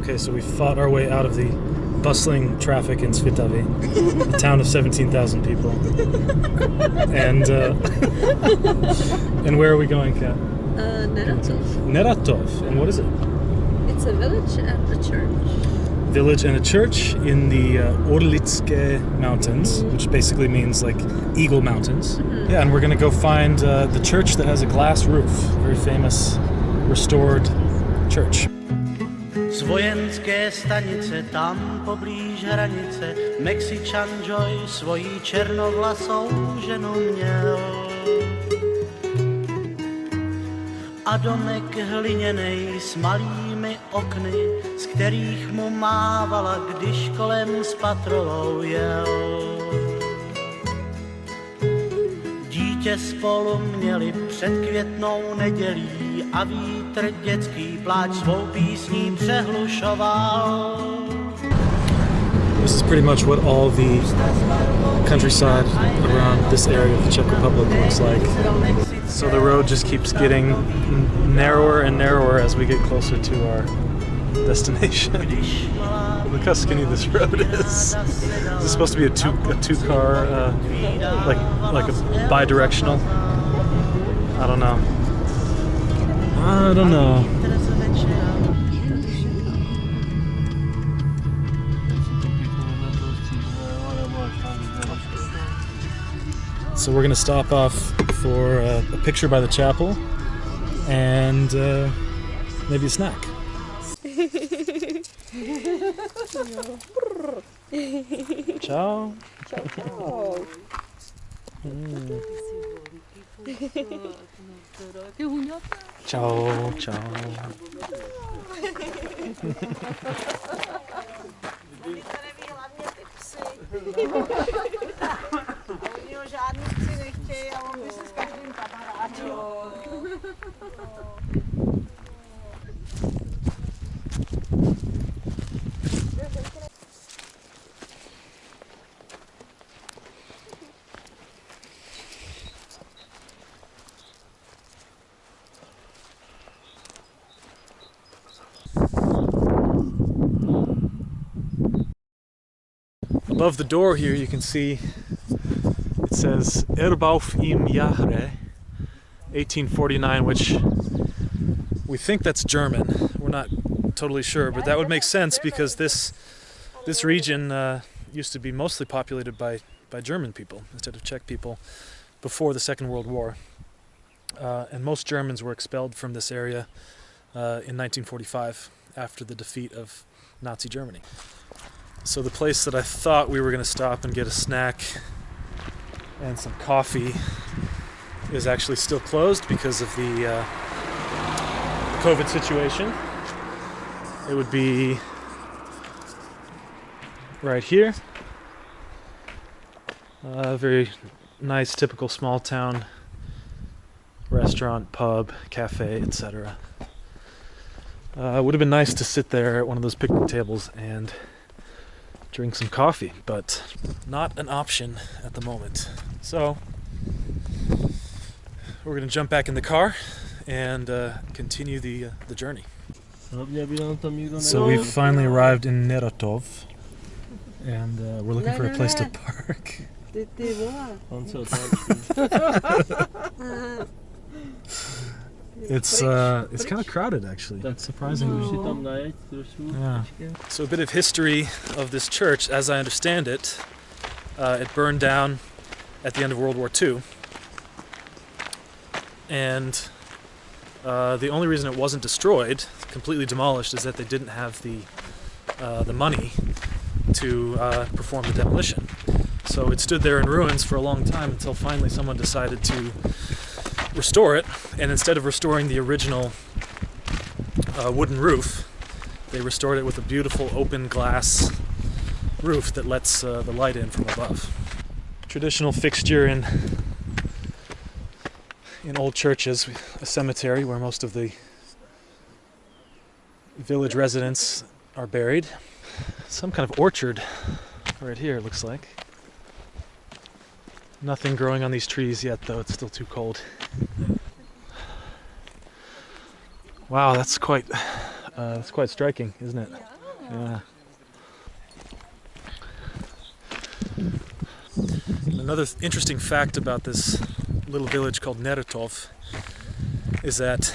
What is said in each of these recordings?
Okay, so we fought our way out of the bustling traffic in Svitavy, a town of 17,000 people. And and where are we going, Kat? Neratov. Neratov. And what is it? It's a village and a church. Village and a church in the Orlitske Mountains, which basically means like Eagle Mountains. Mm-hmm. Yeah, and we're gonna go find the church that has a glass roof, very famous restored church. Z vojenské stanice tam poblíž hranice Mexičan Joy svojí černovlasou ženu měl. A domek hliněnej s malými okny, z kterých mu mávala, když kolem s patrolou jel. Dítě spolu měli před květnou nedělí a vítr dětský pláč svou písní přehlušoval. This is pretty much what all the countryside around this area of the Czech Republic looks like. So the road just keeps getting narrower and narrower as we get closer to our destination. Look how skinny this road is. Is this supposed to be a two-car, like a bi-directional? I don't know. I don't know. So we're gonna stop off for a picture by the chapel and maybe a snack. Ciao. Ciao, ciao. Ciao, ciao. Žádný psy nechtějí a on by se s každým kamarádil. Above the door here you can see it says Erbauf im Jahre 1849, which we think that's German. We're not totally sure, but that would make sense because this region used to be mostly populated by German people instead of Czech people before the Second World War. And most Germans were expelled from this area in 1945 after the defeat of Nazi Germany. So the place that I thought we were going to stop and get a snack and some coffee is actually still closed because of the COVID situation. It would be right here. A very nice, typical small town restaurant, pub, cafe, etc. It would have been nice to sit there at one of those picnic tables and drink some coffee, but not an option at the moment. So we're gonna jump back in the car and continue the journey. So we've finally arrived in Neratov and we're looking for a place to park. It's kind of crowded actually. That's surprisingly. Yeah. So a bit of history of this church, as I understand it, it burned down at the end of World War II, and the only reason it wasn't destroyed, completely demolished, is that they didn't have the money to perform the demolition. So it stood there in ruins for a long time until finally someone decided to restore it, and instead of restoring the original wooden roof, they restored it with a beautiful open glass roof that lets the light in from above. Traditional fixture in old churches, a cemetery where most of the village residents are buried. Some kind of orchard right here, it looks like. Nothing growing on these trees yet, though. It's still too cold. Wow, that's quite It's quite striking, isn't it? Yeah. Another interesting fact about this little village called Neratov is that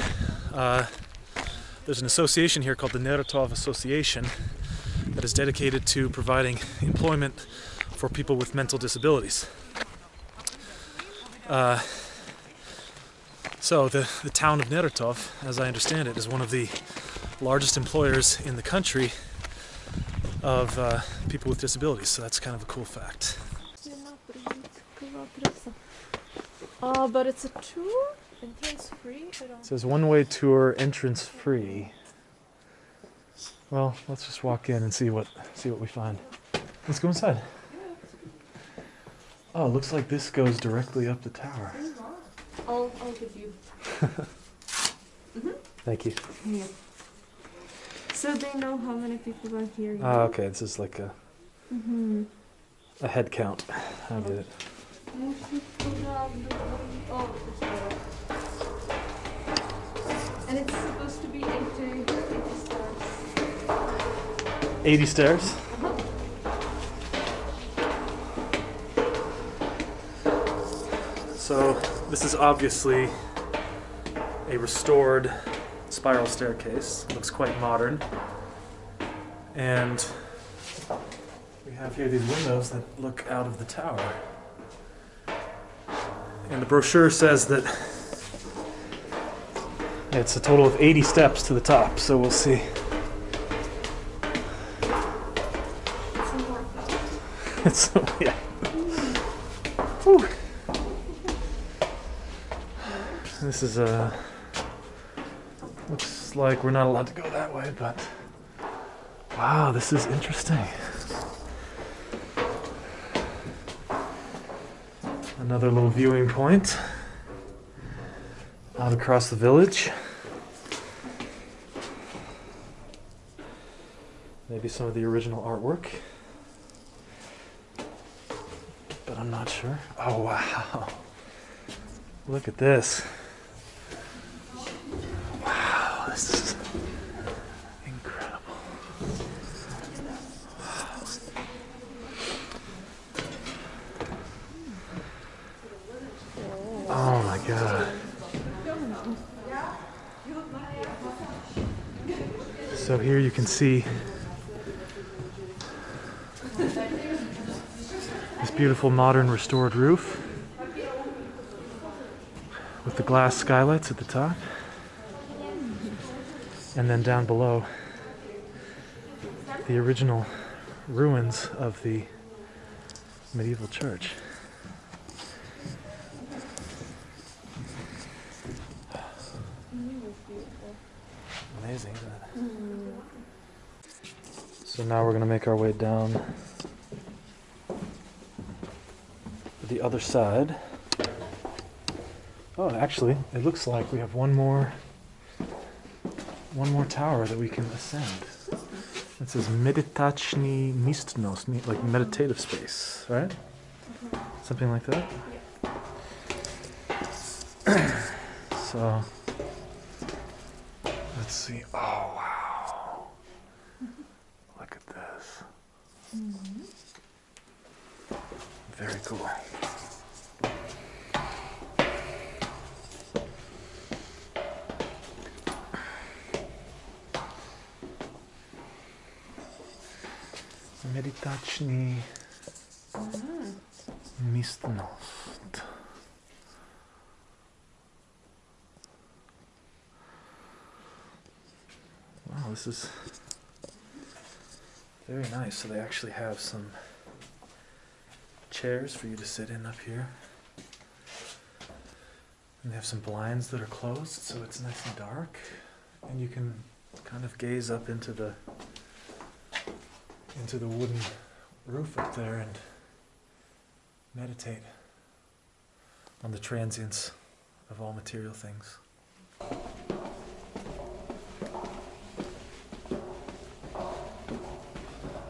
there's an association here called the Neratov Association that is dedicated to providing employment for people with mental disabilities. So the town of Neratov, as I understand it, is one of the largest employers in the country of people with disabilities. So that's kind of a cool fact. But it's a tour? Entrance free? It says one-way tour, entrance free. Well, let's just walk in and see what we find. Let's go inside. Oh, it looks like this goes directly up the tower. I'll give you. Thank you. Yeah. So they know how many people are here. Ah, okay. This is like a head count. I get it. And it's supposed to be 80 stars. 80 stairs. So this is obviously a restored spiral staircase. It looks quite modern. And we have here these windows that look out of the tower. And the brochure says that it's a total of 80 steps to the top, so we'll see. It's, yeah. Whew. This is looks like we're not allowed to go that way, but wow, this is interesting. Another little viewing point out across the village. Maybe some of the original artwork, but I'm not sure. Oh wow, look at this. Wow, this is incredible. Oh my God. So here you can see this beautiful modern restored roof with the glass skylights at the top. And then down below, the original ruins of the medieval church. Amazing, isn't it? So now we're going to make our way down the other side. Oh, actually, it looks like we have one more tower that we can ascend. It says meditačný místnost, like meditative space, right? Something like that. So let's see. Oh wow! Look at this. Very cool. Meditačný místnost. Wow, this is very nice. So they actually have some chairs for you to sit in up here. And they have some blinds that are closed, so it's nice and dark. And you can kind of gaze up into the wooden roof up there and meditate on the transience of all material things.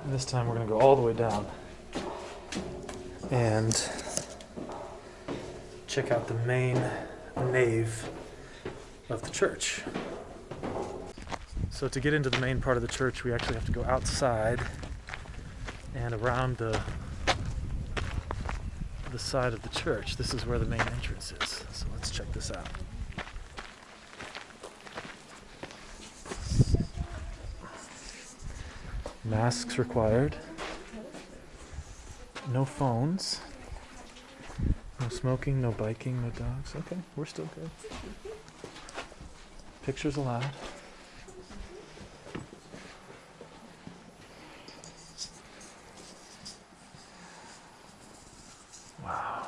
And this time we're going to go all the way down and check out the main nave of the church. So to get into the main part of the church, we actually have to go outside and around the side of the church. This is where the main entrance is. So let's check this out. Masks required. No phones. No smoking, no biking, no dogs. Okay, we're still good. Pictures allowed. Wow.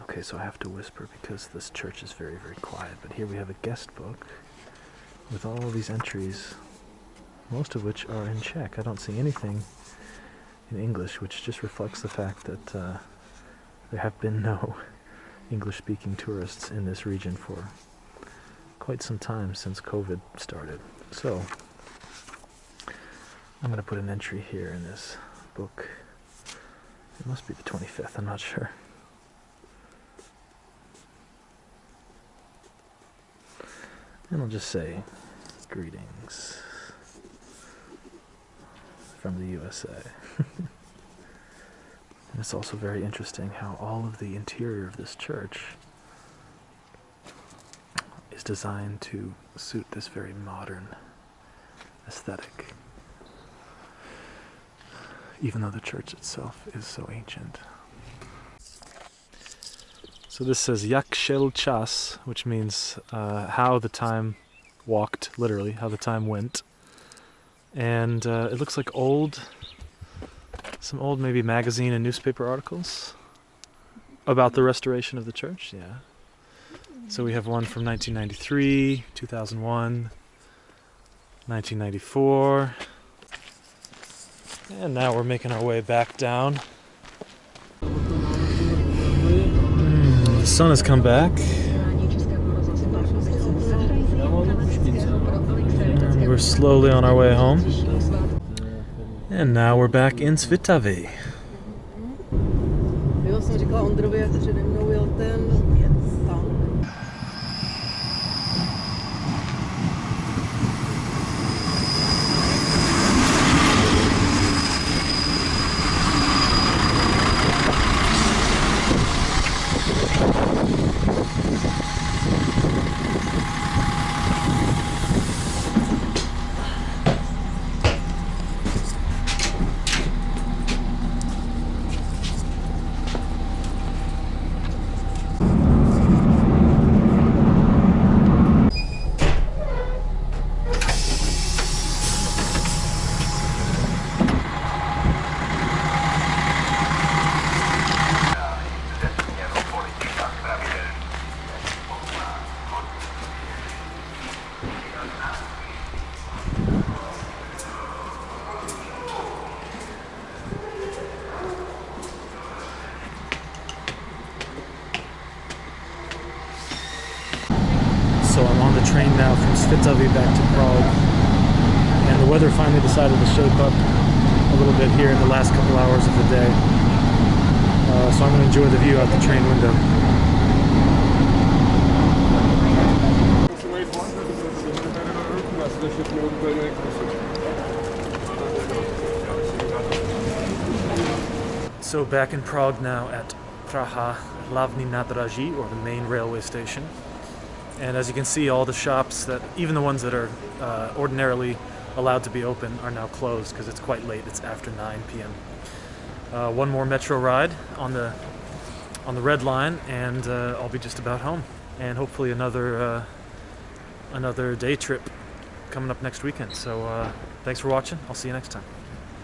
Okay, so I have to whisper because this church is very, very quiet. But here we have a guest book with all of these entries, most of which are in Czech. I don't see anything in English, which just reflects the fact that there have been no English-speaking tourists in this region for quite some time since COVID started. So I'm going to put an entry here in this book. It must be the 25th, I'm not sure. And I'll just say, greetings from the USA. And it's also very interesting how all of the interior of this church is designed to suit this very modern aesthetic, even though the church itself is so ancient. So this says Jak šel čas, which means how the time walked, literally, how the time went. And it looks like some old maybe magazine and newspaper articles about the restoration of the church, yeah. So we have one from 1993, 2001, 1994. And now we're making our way back down. The sun has come back. And we're slowly on our way home. And now we're back in Svitavy. Jo jsem říkala Ondrovi, jak přede mnou jel ten tank. now from Svitavy back to Prague, and the weather finally decided to shape up a little bit here in the last couple hours of the day. So I'm going to enjoy the view out the train window. So back in Prague now at Praha Hlavní nádraží, or the main railway station. And as you can see, all the shops, that even the ones that are ordinarily allowed to be open, are now closed because it's quite late. It's after 9 p.m. One more metro ride on the red line, and I'll be just about home. And hopefully another day trip coming up next weekend. So thanks for watching. I'll see you next time.